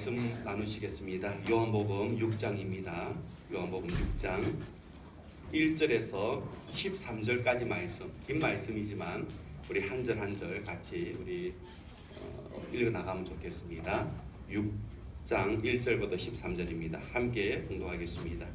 말씀 나누시겠습니다. 요한복음 6장입니다. 요한복음 6장 1절에서 13절까지 말씀, 긴 말씀이지만 우리 한 절 한 절 같이 우리 읽어 나가면 좋겠습니다. 6장 1절부터 13절입니다. 함께 봉독하겠습니다.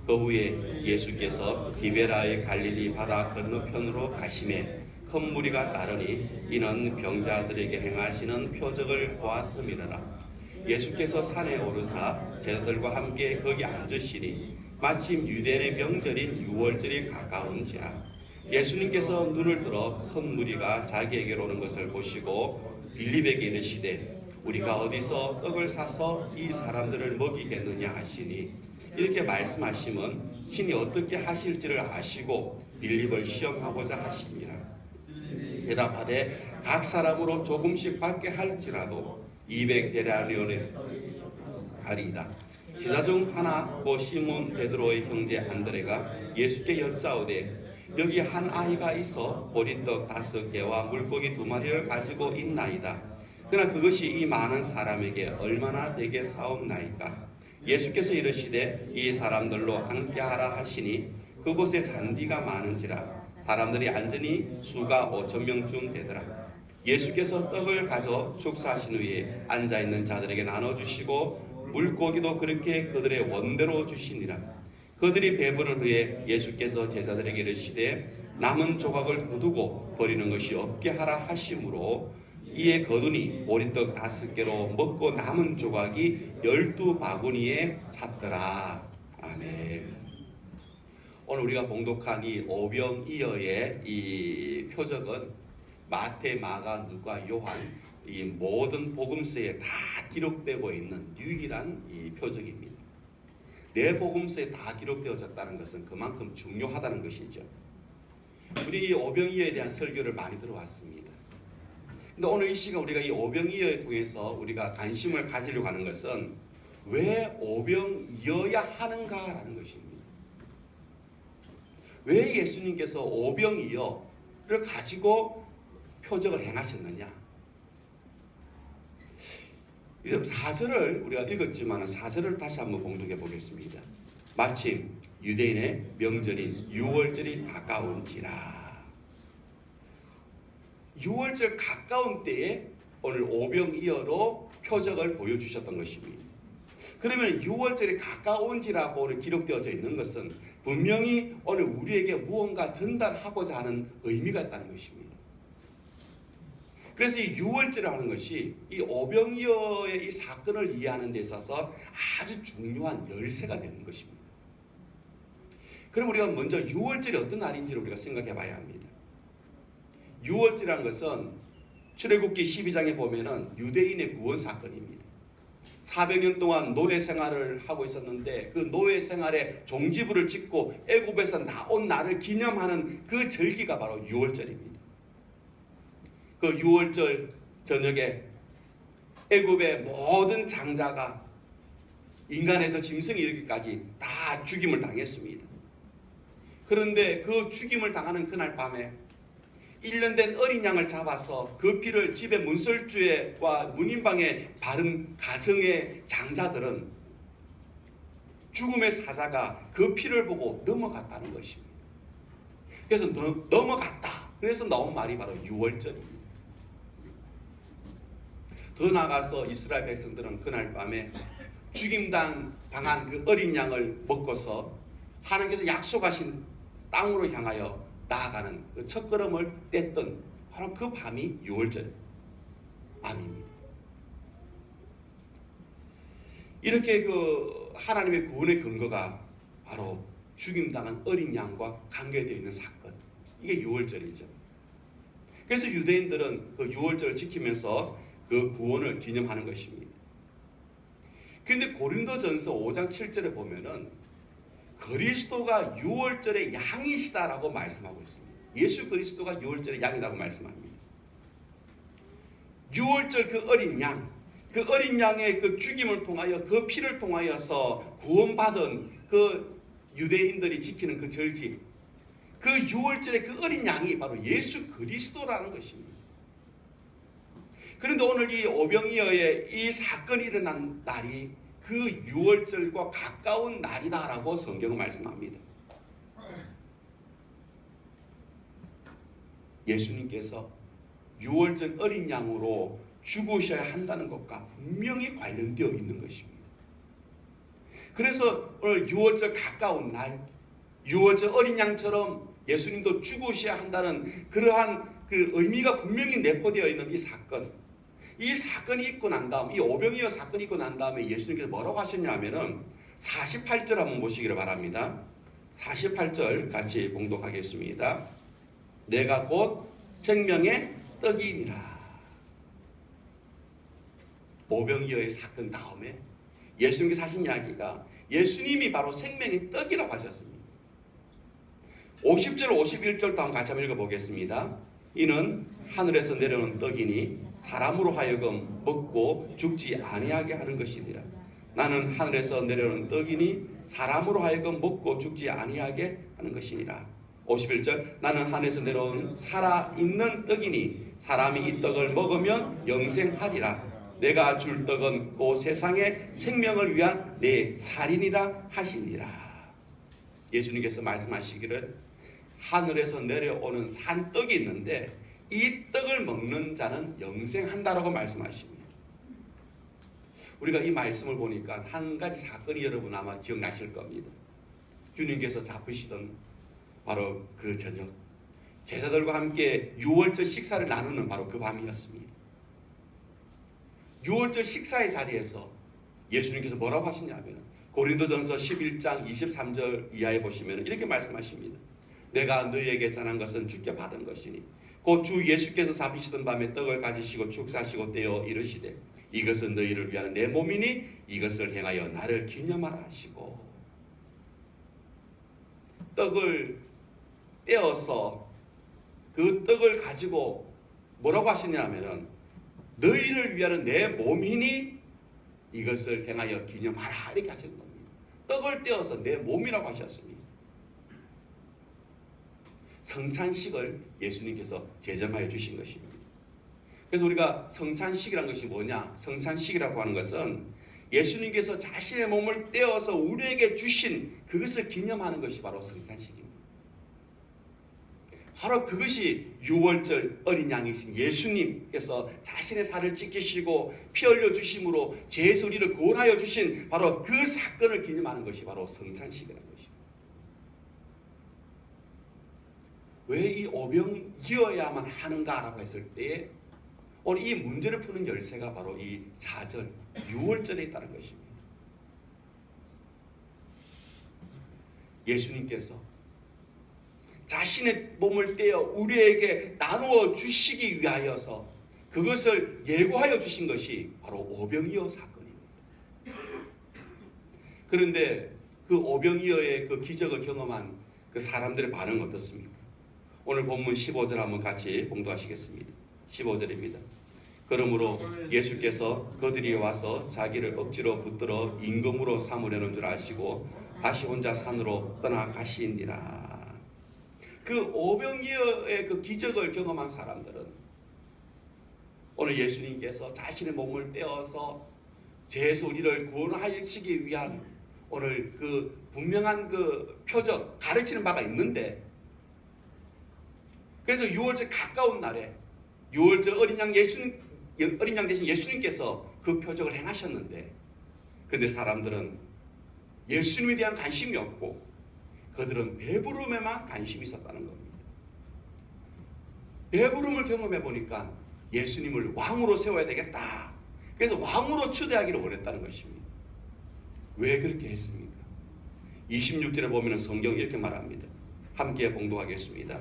그 후에 예수께서 디베라의 갈릴리 바다 건너편으로 가시매 큰 무리가 따르니 이는 병자들에게 행하시는 표적을 보았음이라. 예수께서 산에 오르사 제자들과 함께 거기 앉으시니 마침 유대인의 명절인 유월절이 가까운지라. 예수님께서 눈을 들어 큰 무리가 자기에게로 오는 것을 보시고 빌립에게 이르시되 우리가 어디서 떡을 사서 이 사람들을 먹이겠느냐 하시니, 이렇게 말씀하시면 신이 어떻게 하실지를 아시고 빌립을 시험하고자 하십니다. 대답하되 각 사람으로 조금씩 받게 할지라도 200데나리온에 하리이다. 제자 중 하나 시몬 베드로의 형제 안드레가 예수께 여짜오되 여기 한 아이가 있어 보리떡 5개와 물고기 2마리를 가지고 있나이다. 그러나 그것이 이 많은 사람에게 얼마나 되게 사옵나이까? 예수께서 이르시되 이 사람들로 함께하라 하시니 그곳에 잔디가 많은지라 사람들이 앉으니 수가 5,000명쯤 되더라. 예수께서 떡을 가져 축사하신 후에 앉아있는 자들에게 나눠주시고 물고기도 그렇게 그들의 원대로 주시니라. 그들이 배부른 후에 예수께서 제자들에게 이르시되 남은 조각을 거두고 버리는 것이 없게 하라 하심으로 이에 거두니 보리떡 5개로 먹고 남은 조각이 12바구니에 찼더라. 아멘. 오늘 우리가 봉독한 이 오병이어의 이 표적은 마태, 마가, 누가, 요한 이 모든 복음서에 다 기록되고 있는 유일한 이 표적입니다. 네 복음서에 다 기록되어졌다는 것은 그만큼 중요하다는 것이죠. 우리 이 오병이어에 대한 설교를 많이 들어왔습니다. 근데 오늘 이 시간 우리가 이 오병이어에 통해서 우리가 관심을 가지려고 하는 것은 왜 오병이어야 하는가라는 것입니다. 왜 예수님께서 오병이어를 가지고 표적을 행하셨느냐? 4절을 우리가 읽었지만 4절을 다시 한번 봉독해 보겠습니다. 마침 유대인의 명절인 유월절이 가까운지라. 유월절 가까운 때에 오늘 오병이어로 표적을 보여주셨던 것입니다. 그러면 유월절이 가까운지라고 오늘 기록되어져 있는 것은 분명히 오늘 우리에게 무언가 전달하고자 하는 의미가 있다는 것입니다. 그래서 이 유월절이라는 것이 이 오병이어의 이 사건을 이해하는 데 있어서 아주 중요한 열쇠가 되는 것입니다. 그럼 우리가 먼저 유월절이 어떤 날인지를 우리가 생각해 봐야 합니다. 유월절이라는 것은 출애굽기 12장에 보면은 유대인의 구원 사건입니다. 400년 동안 노예 생활을 하고 있었는데 그 노예 생활에 종지부를 찍고 애굽에서 나온 날을 기념하는 그 절기가 바로 유월절입니다. 그 유월절 저녁에 애굽의 모든 장자가 인간에서 짐승에 이르기까지 다 죽임을 당했습니다. 그런데 그 죽임을 당하는 그날 밤에 1년 된 어린 양을 잡아서 그 피를 집의 문설주에와 문인방에 바른 가정의 장자들은 죽음의 사자가 그 피를 보고 넘어갔다는 것입니다. 그래서 넘어갔다. 그래서 나온 말이 바로 유월절입니다. 더 나아가서 이스라엘 백성들은 그날 밤에 죽임당한 그 어린 양을 먹고서 하나님께서 약속하신 땅으로 향하여 나아가는 그 첫걸음을 뗐던 바로 그 밤이 유월절 밤입니다. 이렇게 그 하나님의 구원의 근거가 바로 죽임당한 어린 양과 관계되어 있는 사건, 이게 유월절이죠. 그래서 유대인들은 그 유월절을 지키면서 그 구원을 기념하는 것입니다. 그런데 고린도전서 5장 7절에 보면은 그리스도가 유월절의 양이시다라고 말씀하고 있습니다. 예수 그리스도가 유월절의 양이라고 말씀합니다. 유월절 그 어린 양, 그 어린 양의 그 죽임을 통하여 그 피를 통하여서 구원받은 그 유대인들이 지키는 그 절기, 그 유월절의 그 어린 양이 바로 예수 그리스도라는 것입니다. 그런데 오늘 이 오병이어의 이 사건이 일어난 날이 그 유월절과 가까운 날이다라고 성경은 말씀합니다. 예수님께서 유월절 어린 양으로 죽으셔야 한다는 것과 분명히 관련되어 있는 것입니다. 그래서 오늘 유월절 가까운 날, 유월절 어린 양처럼 예수님도 죽으셔야 한다는 그러한 그 의미가 분명히 내포되어 있는 이 사건, 이 사건이 있고 난 다음, 이 오병이어 사건이 있고 난 다음에 예수님께서 뭐라고 하셨냐면은 48절 한번 보시기를 바랍니다. 48절 같이 봉독하겠습니다. 내가 곧 생명의 떡이니라. 오병이어의 사건 다음에 예수님께서 하신 이야기가 예수님이 바로 생명의 떡이라고 하셨습니다. 50절 51절 다음 같이 한번 읽어보겠습니다. 이는 하늘에서 내려오는 떡이니 사람으로 하여금 먹고 죽지 아니하게 하는 것이니라. 나는 하늘에서 내려오는 떡이니 사람으로 하여금 먹고 죽지 아니하게 하는 것이니라. 51절 나는 하늘에서 내려온 살아있는 떡이니 사람이 이 떡을 먹으면 영생하리라. 내가 줄 떡은 그 세상의 생명을 위한 내 살이니라 하시니라. 예수님께서 말씀하시기를 하늘에서 내려오는 산떡이 있는데 이 떡을 먹는 자는 영생한다라고 말씀하십니다. 우리가 이 말씀을 보니까 한 가지 사건이 여러분 아마 기억나실 겁니다. 주님께서 잡으시던 바로 그 저녁, 제자들과 함께 유월절 식사를 나누는 바로 그 밤이었습니다. 유월절 식사의 자리에서 예수님께서 뭐라고 하시냐면 고린도전서 11장 23절 이하에 보시면 이렇게 말씀하십니다. 내가 너희에게 전한 것은 주께 받은 것이니 곧 주 예수께서 잡으시던 밤에 떡을 가지시고 축사하시고 떼어 이르시되 이것은 너희를 위한 내 몸이니 이것을 행하여 나를 기념하라 하시고, 떡을 떼어서 그 떡을 가지고 뭐라고 하시냐면은 너희를 위하여 내 몸이니 이것을 행하여 기념하라 이렇게 하시는 겁니다. 떡을 떼어서 내 몸이라고 하셨습니다. 성찬식을 예수님께서 제정하여 주신 것입니다. 그래서 우리가 성찬식이라는 것이 뭐냐? 성찬식이라고 하는 것은 예수님께서 자신의 몸을 떼어서 우리에게 주신 그것을 기념하는 것이 바로 성찬식입니다. 바로 그것이 유월절 어린 양이신 예수님께서 자신의 살을 찢기시고 피 흘려 주심으로 죄에서 우리를 구원하여 주신 바로 그 사건을 기념하는 것이 바로 성찬식이라는 것입니다. 왜 이 오병이어야만 하는가라고 했을 때에 오늘 이 문제를 푸는 열쇠가 바로 이 4절 유월절에 있다는 것입니다. 예수님께서 자신의 몸을 떼어 우리에게 나누어 주시기 위하여서 그것을 예고하여 주신 것이 바로 오병이어 사건입니다. 그런데 그 오병이어의 그 기적을 경험한 그 사람들의 반응은 어떻습니까? 오늘 본문 15절 한번 같이 봉독하시겠습니다. 15절입니다. 그러므로 예수께서 그들이 와서 자기를 억지로 붙들어 임금으로 삼으려는 줄 아시고 다시 혼자 산으로 떠나가시니라. 그 오병이어의 그 기적을 경험한 사람들은 오늘 예수님께서 자신의 몸을 떼어서 죄에서 우리를 구원하시기 위한 오늘 그 분명한 그 표적 가르치는 바가 있는데, 그래서 유월절 가까운 날에 유월절 어린 양 대신 예수님께서 그 표적을 행하셨는데, 그런데 사람들은 예수님에 대한 관심이 없고 그들은 배부름에만 관심이 있었다는 겁니다. 배부름을 경험해 보니까 예수님을 왕으로 세워야 되겠다. 그래서 왕으로 초대하기를 원했다는 것입니다. 왜 그렇게 했습니까? 26절에 보면 성경이 이렇게 말합니다. 함께 봉독하겠습니다.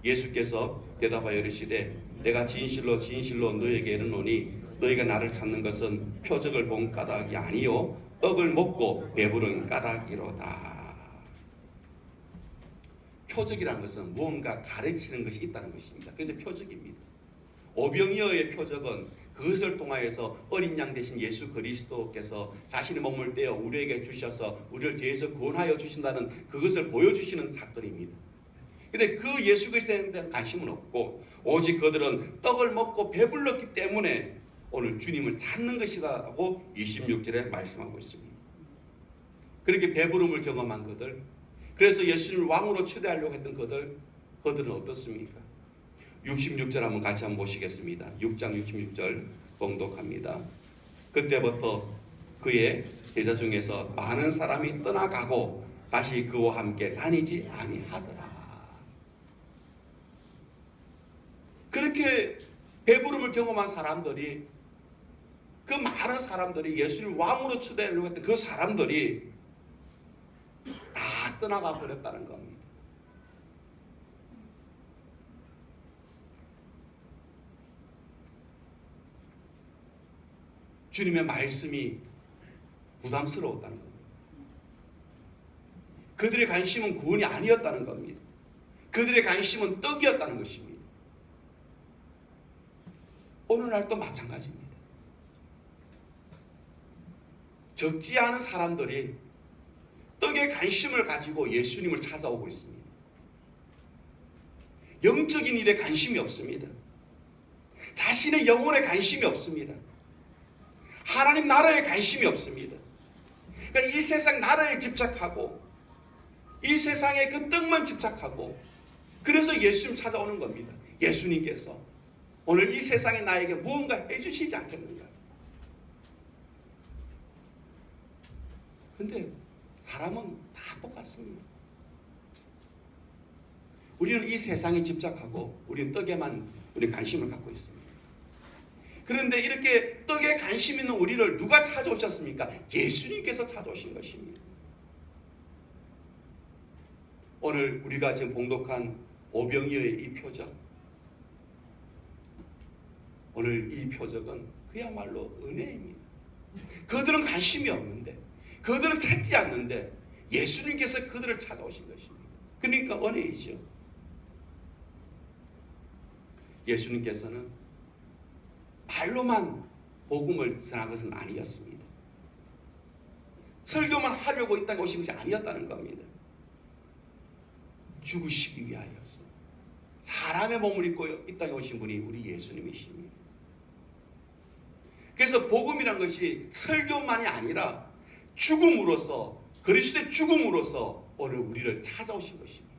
예수께서 대답하여 이르시되 내가 진실로 진실로 너희에게 이르노니 너희가 나를 찾는 것은 표적을 본 까닭이 아니요 떡을 먹고 배부른 까닭이로다. 표적이라는 것은 무언가 가르치는 것이 있다는 것입니다. 그래서 표적입니다. 오병이어의 표적은 그것을 통하여서 어린 양 대신 예수 그리스도께서 자신의 몸을 떼어 우리에게 주셔서 우리를 죄에서 구원하여 주신다는 그것을 보여주시는 사건입니다. 그런데 그 예수 그리스도에 대한 관심은 없고 오직 그들은 떡을 먹고 배불렀기 때문에 오늘 주님을 찾는 것이라고 26절에 말씀하고 있습니다. 그렇게 배부름을 경험한 그들, 그래서 예수님을 왕으로 초대하려고 했던 그들은 어떻습니까? 66절 한번 같이 한번 보시겠습니다. 6장 66절 봉독합니다. 그때부터 그의 제자 중에서 많은 사람이 떠나가고 다시 그와 함께 다니지 아니하더라. 그렇게 배부름을 경험한 사람들이, 그 많은 사람들이, 예수님을 왕으로 초대하려고 했던 그 사람들이 다 떠나가 버렸다는 겁니다. 주님의 말씀이 부담스러웠다는 겁니다. 그들의 관심은 구원이 아니었다는 겁니다. 그들의 관심은 떡이었다는 것입니다. 오늘날도 마찬가지입니다. 적지 않은 사람들이 떡에 관심을 가지고 예수님을 찾아오고 있습니다. 영적인 일에 관심이 없습니다. 자신의 영혼에 관심이 없습니다. 하나님 나라에 관심이 없습니다. 그러니까 이 세상 나라에 집착하고 이 세상의 그 떡만 집착하고, 그래서 예수님 찾아오는 겁니다. 예수님께서 오늘 이 세상에 나에게 무언가 해주시지 않겠는가? 근데 사람은 다 똑같습니다. 우리는 이 세상에 집착하고 우리는 떡에만 우리 관심을 갖고 있습니다. 그런데 이렇게 떡에 관심 있는 우리를 누가 찾아오셨습니까? 예수님께서 찾아오신 것입니다. 오늘 우리가 지금 봉독한 오병이어의 이 표적, 오늘 이 표적은 그야말로 은혜입니다. 그들은 관심이 없는데, 그들은 찾지 않는데 예수님께서 그들을 찾아오신 것입니다. 그러니까 은혜이죠. 예수님께서는 말로만 복음을 전한 것은 아니었습니다. 설교만 하려고 이 땅에 오신 것이 아니었다는 겁니다. 죽으시기 위하여서 사람의 몸을 입고 이 땅에 오신 분이 우리 예수님이십니다. 그래서 복음이란 것이 설교만이 아니라 죽음으로써, 그리스도의 죽음으로써 오늘 우리를 찾아오신 것입니다.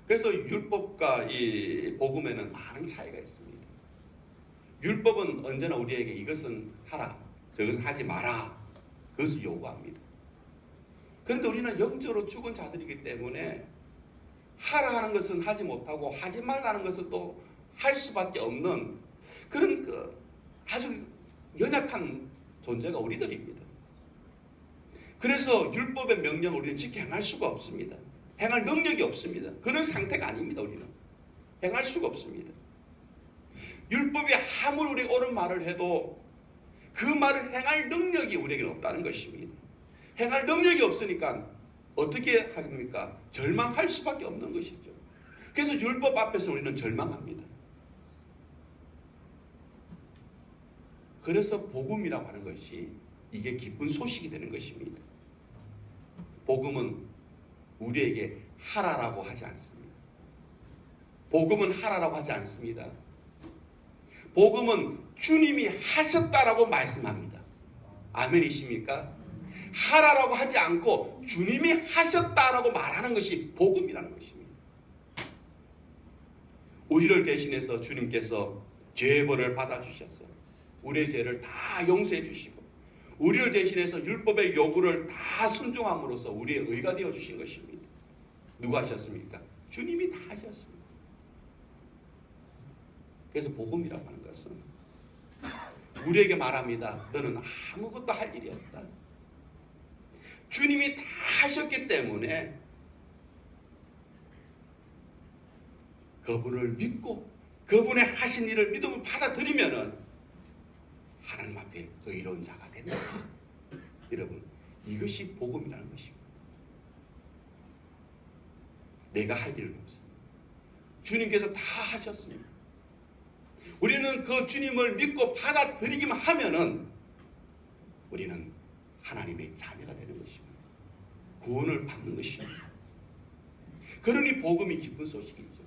그래서 율법과 이 복음에는 많은 차이가 있습니다. 율법은 언제나 우리에게 이것은 하라, 저것은 하지 마라, 그것을 요구합니다. 그런데 우리는 영적으로 죽은 자들이기 때문에 하라 하는 것은 하지 못하고 하지 말라는 것을 또 할 수밖에 없는 그런 아주 연약한 존재가 우리들입니다. 그래서 율법의 명령을 우리는 지켜 행할 수가 없습니다. 행할 능력이 없습니다. 그런 상태가 아닙니다. 우리는 행할 수가 없습니다. 율법이 아무리 우리가 옳은 말을 해도 그 말을 행할 능력이 우리에게는 없다는 것입니다. 행할 능력이 없으니까 어떻게 합니까? 절망할 수밖에 없는 것이죠. 그래서 율법 앞에서 우리는 절망합니다. 그래서 복음이라고 하는 것이 이게 기쁜 소식이 되는 것입니다. 복음은 우리에게 하라라고 하지 않습니다. 복음은 하라라고 하지 않습니다. 복음은 주님이 하셨다라고 말씀합니다. 아멘이십니까? 하라라고 하지 않고 주님이 하셨다라고 말하는 것이 복음이라는 것입니다. 우리를 대신해서 주님께서 죄의 벌을 받아주셔서 우리의 죄를 다 용서해 주시고 우리를 대신해서 율법의 요구를 다 순종함으로써 우리의 의가 되어 주신 것입니다. 누가 하셨습니까? 주님이 다 하셨습니다. 그래서 복음이라고 하는 것은 우리에게 말합니다. 너는 아무것도 할 일이 없다. 주님이 다 하셨기 때문에 그분을 믿고 그분의 하신 일을 믿음을 받아들이면은 하나님 앞에 의로운 자가 된다. 여러분, 이것이 복음이라는 것입니다. 내가 할 일은 없습니다. 주님께서 다 하셨습니다. 우리는 그 주님을 믿고 받아들이기만 하면은 우리는 하나님의 자녀가 되는 것입니다. 구원을 받는 것입니다. 그러니 복음이 기쁜 소식이죠.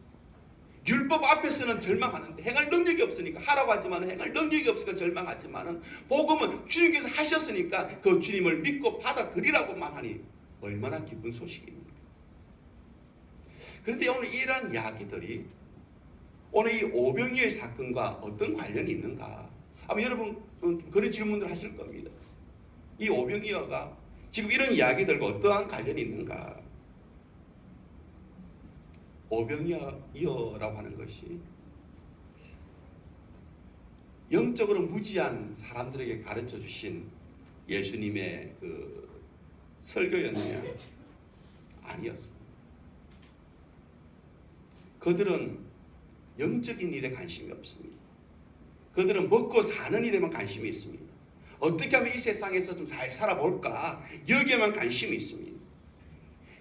율법 앞에서는 절망하는데 행할 능력이 없으니까 하라고 하지만 행할 능력이 없으니까 절망하지만은 복음은 주님께서 하셨으니까 그 주님을 믿고 받아들이라고만 하니 얼마나 기쁜 소식입니까? 그런데 오늘 이러한 이야기들이 오늘 이 오병이어의 사건과 어떤 관련이 있는가? 아마 여러분 그런 질문들 하실 겁니다. 이 오병이어가 지금 이런 이야기들과 어떠한 관련이 있는가? 오병이어라고 하는 것이 영적으로 무지한 사람들에게 가르쳐 주신 예수님의 그 설교였느냐? 아니었습니다. 그들은 영적인 일에 관심이 없습니다. 그들은 먹고 사는 일에만 관심이 있습니다. 어떻게 하면 이 세상에서 좀 잘 살아볼까? 여기에만 관심이 있습니다.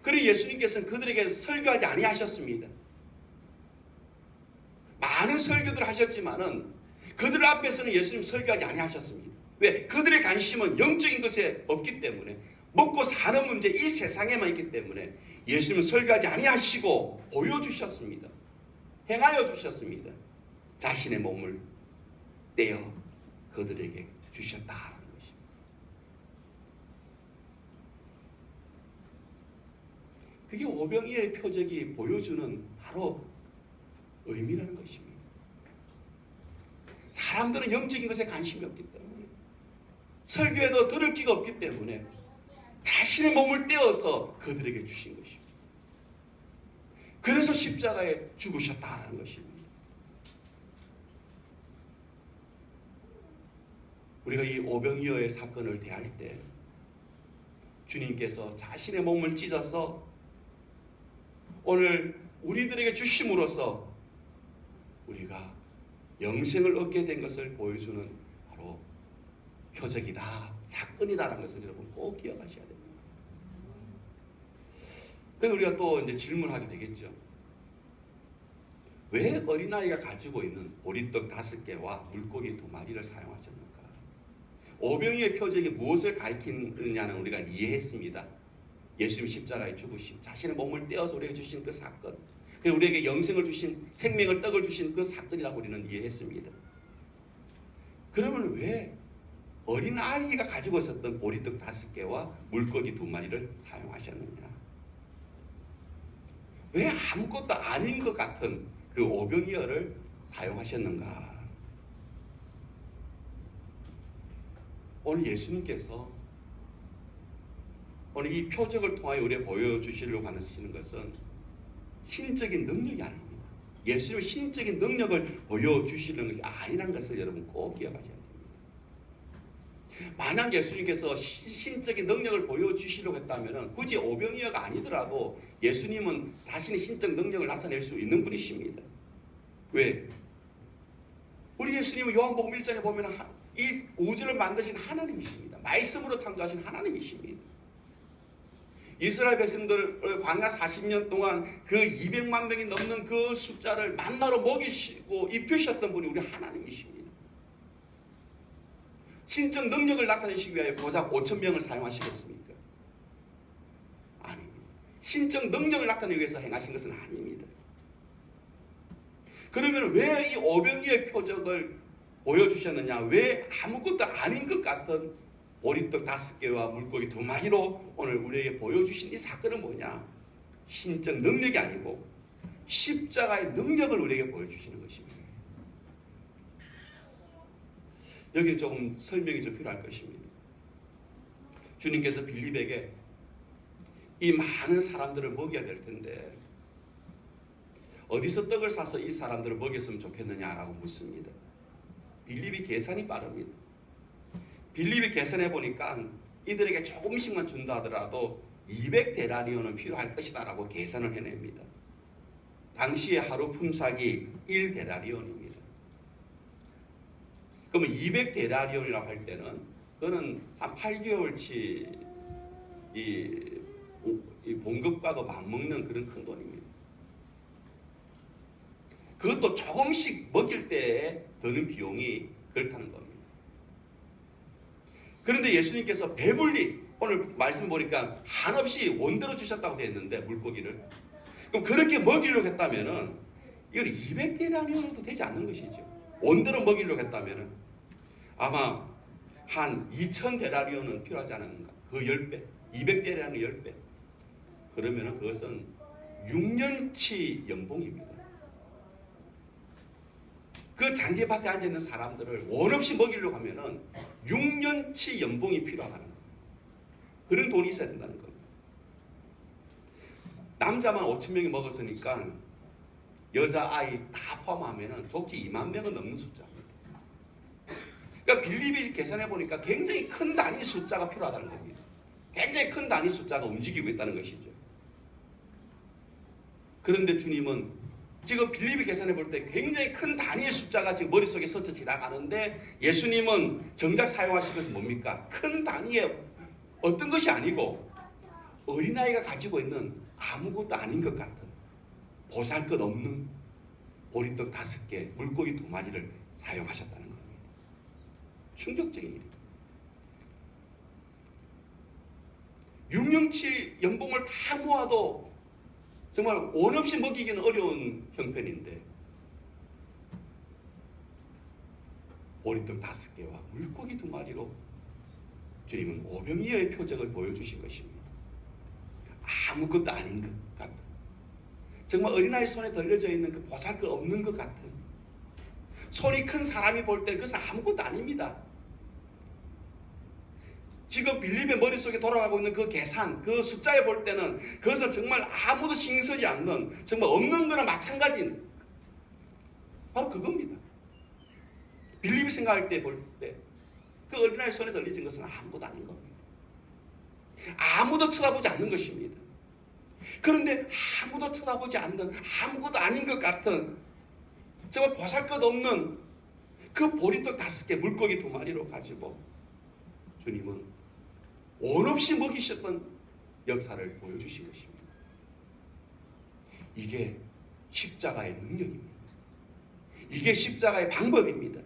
그리고 예수님께서는 그들에게 설교하지 아니하셨습니다. 많은 설교들을 하셨지만은 그들 앞에서는 예수님 설교하지 아니하셨습니다. 왜? 그들의 관심은 영적인 것에 없기 때문에, 먹고 사는 문제 이 세상에만 있기 때문에 예수님은 설교하지 아니하시고 보여주셨습니다. 행하여 주셨습니다. 자신의 몸을 떼어 그들에게 주셨다라는 것입니다. 그게 오병이어의 표적이 보여주는 바로 의미라는 것입니다. 사람들은 영적인 것에 관심이 없기 때문에, 설교에도 들을 기가 없기 때문에 자신의 몸을 떼어서 그들에게 주신 것입니다. 그래서 십자가에 죽으셨다라는 것입니다. 우리가 이 오병이어의 사건을 대할 때 주님께서 자신의 몸을 찢어서 오늘 우리들에게 주심으로써 우리가 영생을 얻게 된 것을 보여주는 바로 표적이다, 사건이다라는 것을 여러분 꼭 기억하셔야 됩니다. 그래서 우리가 또 이제 질문하게 되겠죠. 왜 어린아이가 가지고 있는 보리떡 5개와 물고기 2마리를 사용하셨는가? 오병이어의 표적이 무엇을 가리키느냐는 우리가 이해했습니다. 예수님 십자가에 죽으심, 자신의 몸을 떼어서 우리에게 주신 그 사건, 우리에게 영생을 주신, 생명을 떡을 주신 그 사건이라고 우리는 이해했습니다. 그러면 왜 어린아이가 가지고 있었던 보리떡 5개와 물고기 2마리를 사용하셨느냐? 왜 아무것도 아닌 것 같은 그 오병이어를 사용하셨는가? 오늘 예수님께서 오늘 이 표적을 통하여 우리에게 보여주시려고 하시는 것은 신적인 능력이 아닙니다. 예수님의 신적인 능력을 보여주시는 것이 아니라는 것을 여러분 꼭 기억하셔야 됩니다. 만약 예수님께서 신적인 능력을 보여주시려고 했다면 굳이 오병이어가 아니더라도 예수님은 자신의 신적 능력을 나타낼 수 있는 분이십니다. 왜? 우리 예수님은 요한복음 1장에 보면 이 우주를 만드신 하나님이십니다. 말씀으로 창조하신 하나님이십니다. 이스라엘 백성들을 광야 40년 동안 그 200만 명이 넘는 그 숫자를 만나로 먹이시고 입히셨던 분이 우리 하나님이십니다. 신적 능력을 나타내시기 위하여 고작 5,000명을 사용하시겠습니까? 아닙니다. 신적 능력을 나타내기 위해서 행하신 것은 아닙니다. 그러면 왜 이 오병이어의 표적을 보여주셨느냐? 왜 아무것도 아닌 것 같은 보리떡 5개와 물고기 2마리로 오늘 우리에게 보여주신 이 사건은 뭐냐? 신적 능력이 아니고 십자가의 능력을 우리에게 보여주시는 것입니다. 여기는 조금 설명이 좀 필요할 것입니다. 주님께서 빌립에게 이 많은 사람들을 먹여야 될 텐데 어디서 떡을 사서 이 사람들을 먹였으면 좋겠느냐라고 묻습니다. 빌립이 계산이 빠릅니다. 빌립이 계산해 보니까 이들에게 조금씩만 준다 하더라도 200데나리온은 필요할 것이다 라고 계산을 해냅니다. 당시에 하루 품삯이 1데나리온입니다. 그러면 200데나리온이라고 할 때는 그거는 한 8개월치 이 봉급과도 맞먹는 그런 큰 돈입니다. 그것도 조금씩 먹일 때에 드는 비용이 그렇다는 겁니다. 그런데 예수님께서 배불리 오늘 말씀 보니까 한없이 원대로 주셨다고 되어 있는데 물고기를 그럼 그렇게 먹이려고 했다면은 이건 200데나리온도 되지 않는 것이죠. 원대로 먹이려고 했다면 아마 한 2000데나리온은 필요하지 않은가. 그 10배, 200데나리온 10배. 그러면 그것은 6년치 연봉입니다. 그 잔디밭에 앉아있는 사람들을 원 없이 먹이려고 하면은 6년치 연봉이 필요하다는 거예요. 그런 돈이 있어야 된다는 겁니다. 남자만 5,000명이 먹었으니까 여자아이 다 포함하면은 좋게 2만 명은 넘는 숫자입니다. 그러니까 빌립이 계산해 보니까 굉장히 큰 단위 숫자가 필요하다는 겁니다. 굉장히 큰 단위 숫자가 움직이고 있다는 것이죠. 그런데 주님은 지금 빌립이 계산해 볼 때 굉장히 큰 단위의 숫자가 지금 머릿속에 스쳐 지나가는데 예수님은 정작 사용하신 것은 뭡니까? 큰 단위의 어떤 것이 아니고 어린아이가 가지고 있는 아무것도 아닌 것 같은 보잘것없는 보리떡 5개, 물고기 2마리를 사용하셨다는 겁니다. 충격적인 일입니다. 6년치 연봉을 다 모아도 정말 원 없이 먹이기는 어려운 형편인데 보리떡 5개와 물고기 2마리로 주님은 오병이어의 표적을 보여주신 것입니다. 아무것도 아닌 것 같은, 정말 어린아이 손에 들려져 있는 그 보잘것 없는 것 같은, 손이 큰 사람이 볼 때는 그것은 아무것도 아닙니다. 지금 빌립의 머릿속에 돌아가고 있는 그 계산, 그 숫자에 볼 때는 그것은 정말 아무도 신경 쓰지 않는, 정말 없는 거나 마찬가지인 바로 그겁니다. 빌립이 생각할 때 볼 때 그 어린아이 손에 들려진 것은 아무것도 아닌 겁니다. 아무도 쳐다보지 않는 것입니다. 그런데 아무도 쳐다보지 않는, 아무것도 아닌 것 같은, 정말 보잘것없는 그 보리떡 5개, 물고기 2마리로 가지고 주님은 원 없이 먹이셨던 역사를 보여주신 것입니다. 이게 십자가의 능력입니다. 이게 십자가의 방법입니다.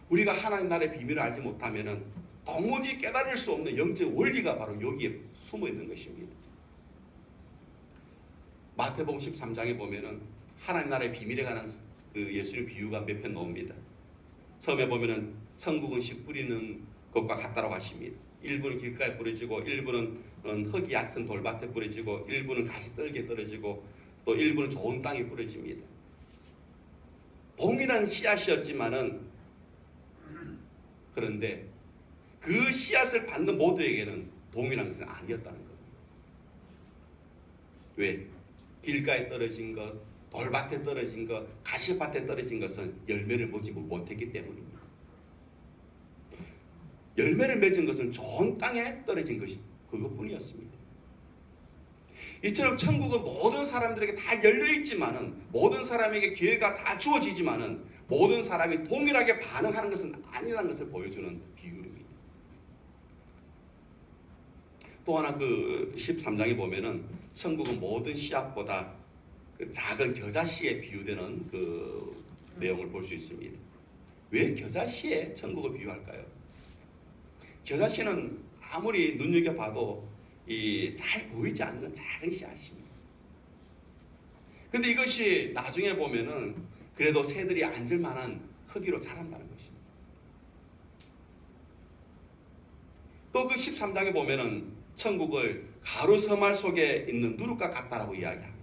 우리가 하나님 나라의 비밀을 알지 못하면 도무지 깨달을 수 없는 영적 원리가 바로 여기에 숨어 있는 것입니다. 마태복음 13장에 보면은 하나님 나라의 비밀에 관한 그 예수님 비유가 몇 편 나옵니다. 처음에 보면은 천국은 씨 뿌리는 것과 같다라고 하십니다. 일부는 길가에 뿌려지고, 일부는 흙이 얕은 돌밭에 뿌려지고, 일부는 가시떨기에 떨어지고, 또 일부는 좋은 땅에 뿌려집니다. 동일한 씨앗이었지만은 그런데 그 씨앗을 받는 모두에게는 동일한 것은 아니었다는 겁니다. 왜? 길가에 떨어진 것, 돌밭에 떨어진 것, 가시밭에 떨어진 것은 열매를 맺지 못했기 때문입니다. 열매를 맺은 것은 좋은 땅에 떨어진 것이 그것뿐이었습니다. 이처럼 천국은 모든 사람들에게 다 열려있지만은, 모든 사람에게 기회가 다 주어지지만은 모든 사람이 동일하게 반응하는 것은 아니라는 것을 보여주는 비유입니다. 또 하나 그 13장에 보면은 천국은 모든 씨앗보다 그 작은 겨자씨에 비유되는 그 내용을 볼 수 있습니다. 왜 겨자씨에 천국을 비유할까요? 겨자씨는 아무리 눈여겨봐도 잘 보이지 않는 작은 씨앗입니다. 근데 이것이 나중에 보면은 그래도 새들이 앉을 만한 크기로 자란다는 것입니다. 또 그 13장에 보면은 천국을 가루 서말 속에 있는 누룩과 같다라고 이야기합니다.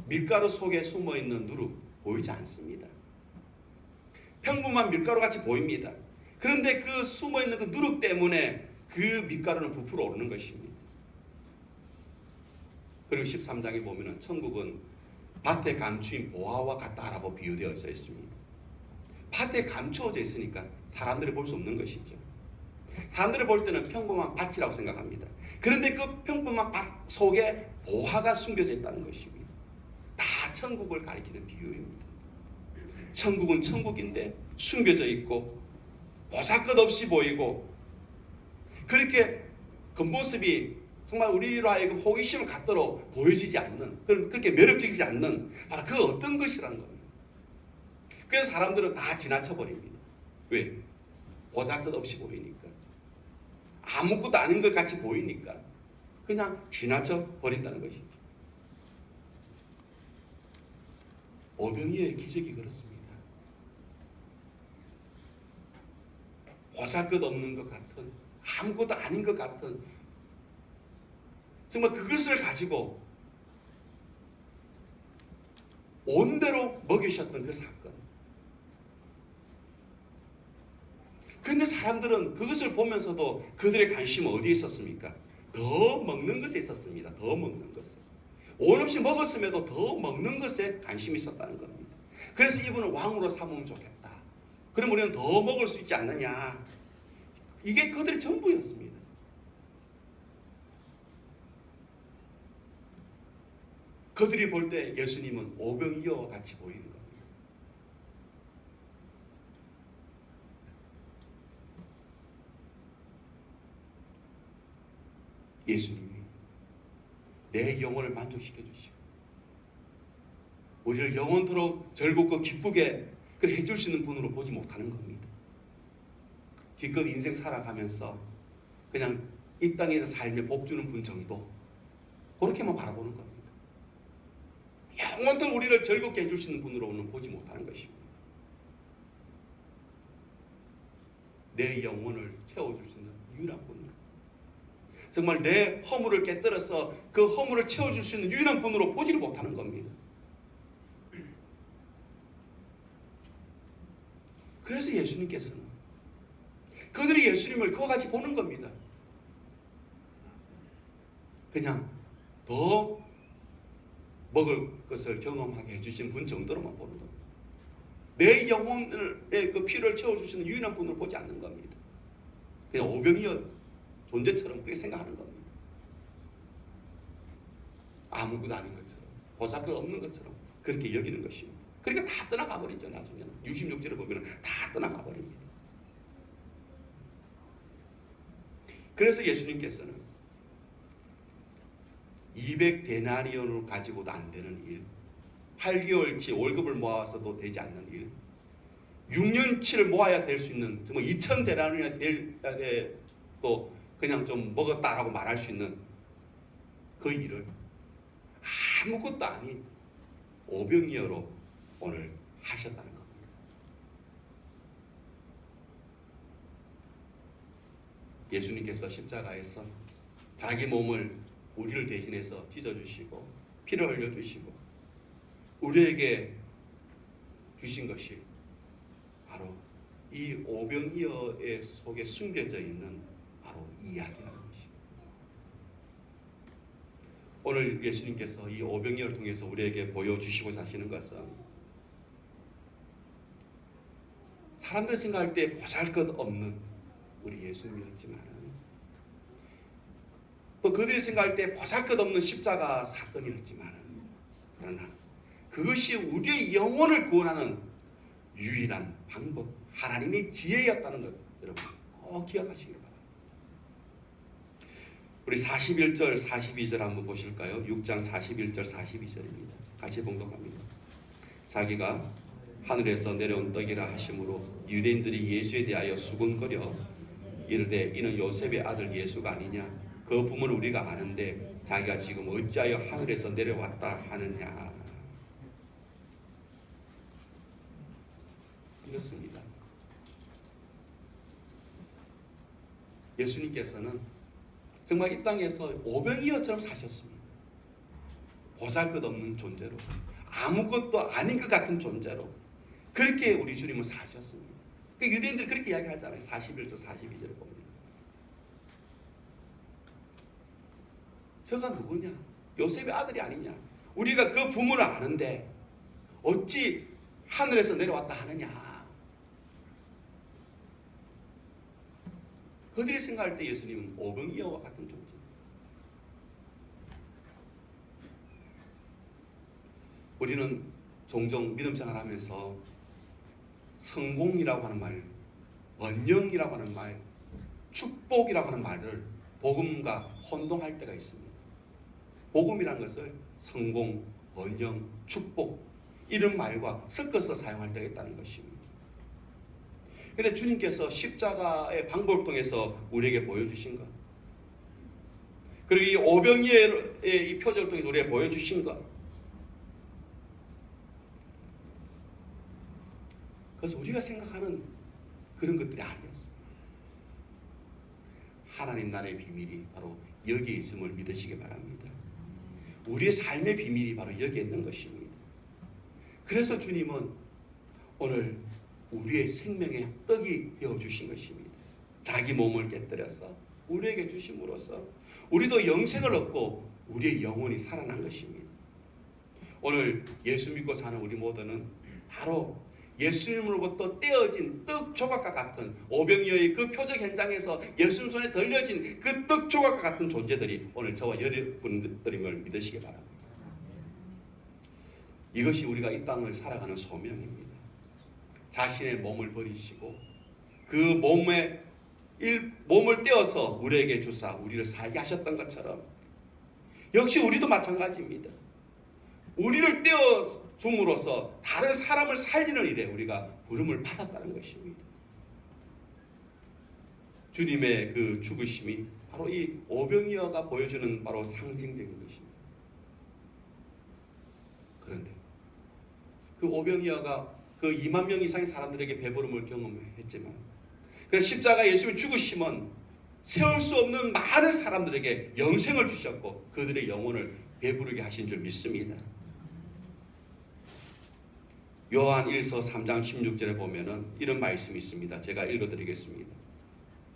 밀가루 속에 숨어 있는 누룩 보이지 않습니다. 평범한 밀가루 같이 보입니다. 그런데 그 숨어 있는 그 누룩 때문에 그 밀가루는 부풀어 오르는 것입니다. 그리고 13장에 보면은 천국은 밭에 감추인 보화와 같다라고 비유되어 있습니다. 밭에 감추어져 있으니까 사람들이 볼 수 없는 것이죠. 사람들이 볼 때는 평범한 밭이라고 생각합니다. 그런데 그 평범한 밭 속에 보화가 숨겨져 있다는 것입니다. 다 천국을 가리키는 비유입니다. 천국은 천국인데 숨겨져 있고 보잘것없이 보이고, 그렇게 겉모습이 정말 우리로 하여금 호기심을 갖도록 보여지지 않는, 그렇게 매력적이지 않는 바로 그 어떤 것이라는 겁니다. 그래서 사람들은 다 지나쳐 버립니다. 왜? 보잘것없이 보이니까, 아무것도 아닌 것 같이 보이니까 그냥 지나쳐 버린다는 것이죠. 오병이어의 기적이 그렇습니다. 보잘것없는 것 같은, 아무것도 아닌 것 같은, 정말 그것을 가지고 온대로 먹이셨던 그 사건. 그런데 사람들은 그것을 보면서도 그들의 관심은 어디에 있었습니까? 더 먹는 것에 있었습니다. 더 먹는 것에. 온 없이 먹었음에도 더 먹는 것에 관심이 있었다는 겁니다. 그래서 이분을 왕으로 삼으면 좋겠다. 그럼 우리는 더 먹을 수 있지 않느냐. 이게 그들의 전부였습니다. 그들이 볼 때 예수님은 오병이어와 같이 보이는 겁니다. 예수님이 내 영혼을 만족시켜 주시고 우리를 영원토록 즐겁고 기쁘게 해줄 수 있는 분으로 보지 못하는 겁니다. 기껏 인생 살아가면서 그냥 이 땅에서 삶에 복 주는 분 정도 그렇게만 바라보는 겁니다. 영원토록 우리를 즐겁게 해줄 수 있는 분으로는 보지 못하는 것입니다. 내 영혼을 채워줄 수 있는 유일한 분으로, 정말 내 허물을 깨뜨려서 그 허물을 채워줄 수 있는 유일한 분으로 보지를 못하는 겁니다. 그래서 예수님께서는 그들이 예수님을 그와 같이 보는 겁니다. 그냥 더 먹을 것을 경험하게 해주신 분 정도로만 보는 겁니다. 내 영혼의 그 피를 채워주시는 유일한 분으로 보지 않는 겁니다. 그냥 오병이어 존재처럼 그렇게 생각하는 겁니다. 아무것도 아닌 것처럼, 보잘것 없는 것처럼 그렇게 여기는 것입니다. 그러니까 다 떠나가 버리죠. 나중에는 66절을 보면 다 떠나가 버립니다. 그래서 예수님께서는 200데나리온을 가지고도 안 되는 일, 8개월치 월급을 모아서도 되지 않는 일, 6년치를 모아야 될 수 있는, 정말 2000데나리온이나 될 또 그냥 좀 먹었다라고 말할 수 있는 그 일을 아무것도 아닌 오병이어로 오늘 하셨다는 겁니다. 예수님께서 십자가에서 자기 몸을 우리를 대신해서 찢어주시고 피를 흘려주시고 우리에게 주신 것이 바로 이 오병이어의 속에 숨겨져 있는 바로 이야기라는 것입니다. 오늘 예수님께서 이 오병이어를 통해서 우리에게 보여주시고자 하시는 것은 사람들 생각할 때 보잘것없는 우리 예수님이었지만 또 그들이 생각할 때 보잘것없는 십자가 사건이었지만 그러나 그것이 우리의 영혼을 구원하는 유일한 방법, 하나님의 지혜였다는 것 여러분 꼭 기억하시기 바랍니다. 우리 41절 42절 한번 보실까요? 6장 41절 42절입니다. 같이 봉독합니다. 자기가 하늘에서 내려온 떡이라 하심으로 유대인들이 예수에 대하여 수군거려 이르되 이는 요셉의 아들 예수가 아니냐, 그 부모는 우리가 아는데 자기가 지금 어찌하여 하늘에서 내려왔다 하느냐. 이렇습니다. 예수님께서는 정말 이 땅에서 오병이어처럼 사셨습니다. 보잘것없는 존재로, 아무것도 아닌 것 같은 존재로 그렇게 우리 주님은 사셨습니다. 유대인들이 그렇게 이야기하잖아요. 41절 42절 보면 저가 누구냐? 요셉의 아들이 아니냐? 우리가 그 부모를 아는데 어찌 하늘에서 내려왔다 하느냐? 그들이 생각할 때 예수님은 오병이어와 같은 존재. 우리는 종종 믿음 생활하면서 성공이라고 하는 말, 번영이라고 하는 말, 축복이라고 하는 말을 복음과 혼동할 때가 있습니다. 복음이라는 것을 성공, 번영, 축복 이런 말과 섞어서 사용할 때가 있다는 것입니다. 그런데 주님께서 십자가의 방법을 통해서 우리에게 보여주신 것, 그리고 이 오병이어의 이 표적을 통해서 우리에게 보여주신 것, 그래서 우리가 생각하는 그런 것들이 아니었습니다. 하나님 나라의 비밀이 바로 여기에 있음을 믿으시기 바랍니다. 우리의 삶의 비밀이 바로 여기에 있는 것입니다. 그래서 주님은 오늘 우리의 생명의 떡이 되어주신 것입니다. 자기 몸을 깨뜨려서 우리에게 주심으로써 우리도 영생을 얻고 우리의 영혼이 살아난 것입니다. 오늘 예수 믿고 사는 우리 모두는 바로 예수님으로부터 떼어진 떡 조각과 같은 오병이어의 그 표적 현장에서 예수님 손에 들려진 그 떡 조각과 같은 존재들이 오늘 저와 여러분들임을 믿으시기 바랍니다. 이것이 우리가 이 땅을 살아가는 소명입니다. 자신의 몸을 버리시고 그 몸을 떼어서 우리에게 주사 우리를 살게 하셨던 것처럼 역시 우리도 마찬가지입니다. 우리를 떼어 줌으로써 다른 사람을 살리는 일에 우리가 부름을 받았다는 것입니다. 주님의 그 죽으심이 바로 이 오병이어가 보여주는 바로 상징적인 것입니다. 그런데 그 오병이어가 그 2만 명 이상의 사람들에게 배부름을 경험했지만 그래서 십자가 예수님의 죽으심은 세울 수 없는 많은 사람들에게 영생을 주셨고 그들의 영혼을 배부르게 하신 줄 믿습니다. 요한 1서 3장 16절에 보면은 이런 말씀이 있습니다. 제가 읽어드리겠습니다.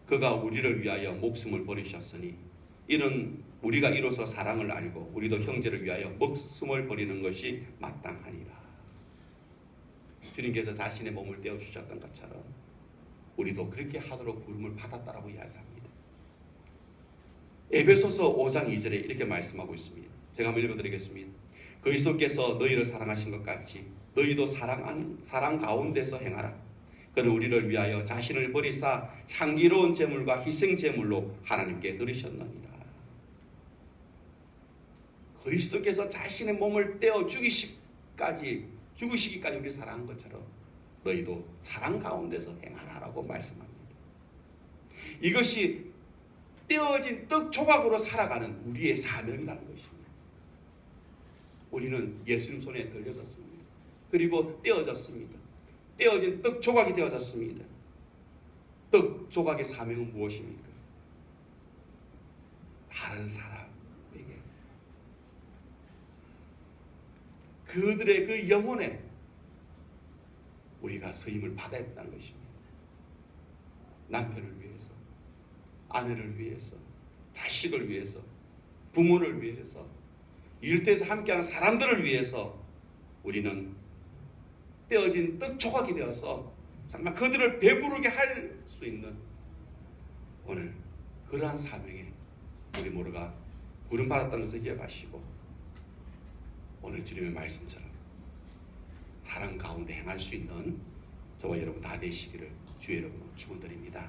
그가 우리를 위하여 목숨을 버리셨으니 이는 우리가 이로써 사랑을 알고 우리도 형제를 위하여 목숨을 버리는 것이 마땅하니라. 주님께서 자신의 몸을 떼어주셨던 것처럼 우리도 그렇게 하도록 부름을 받았다라고 이야기합니다. 에베소서 5장 2절에 이렇게 말씀하고 있습니다. 제가 한번 읽어드리겠습니다. 그리스도께서 너희를 사랑하신 것 같이 너희도 사랑 가운데서 행하라. 그는 우리를 위하여 자신을 버리사 향기로운 제물과 희생 제물로 하나님께 드리셨느니라. 그리스도께서 자신의 몸을 떼어 죽이시기까지 우리 사랑한 것처럼 너희도 사랑 가운데서 행하라라고 말씀합니다. 이것이 떼어진 떡 조각으로 살아가는 우리의 사명이라는 것입니다. 우리는 예수님 손에 들려졌습니다. 그리고 떼어졌습니다. 떼어진 떡 조각이 되어졌습니다. 떡 조각의 사명은 무엇입니까? 다른 사람에게 그들의 그 영혼에 우리가 쓰임을 받아야 한다는 것입니다. 남편을 위해서, 아내를 위해서, 자식을 위해서, 부모를 위해서, 일터에서 함께하는 사람들을 위해서 우리는 떼어진 떡 조각이 되어서 정말 그들을 배부르게 할 수 있는 오늘 그러한 사명에 우리 모두가 부름받았다는 것을 기억하시고 오늘 주님의 말씀처럼 사랑 가운데 행할 수 있는 저와 여러분 다 되시기를 주의 이름으로 축원드립니다.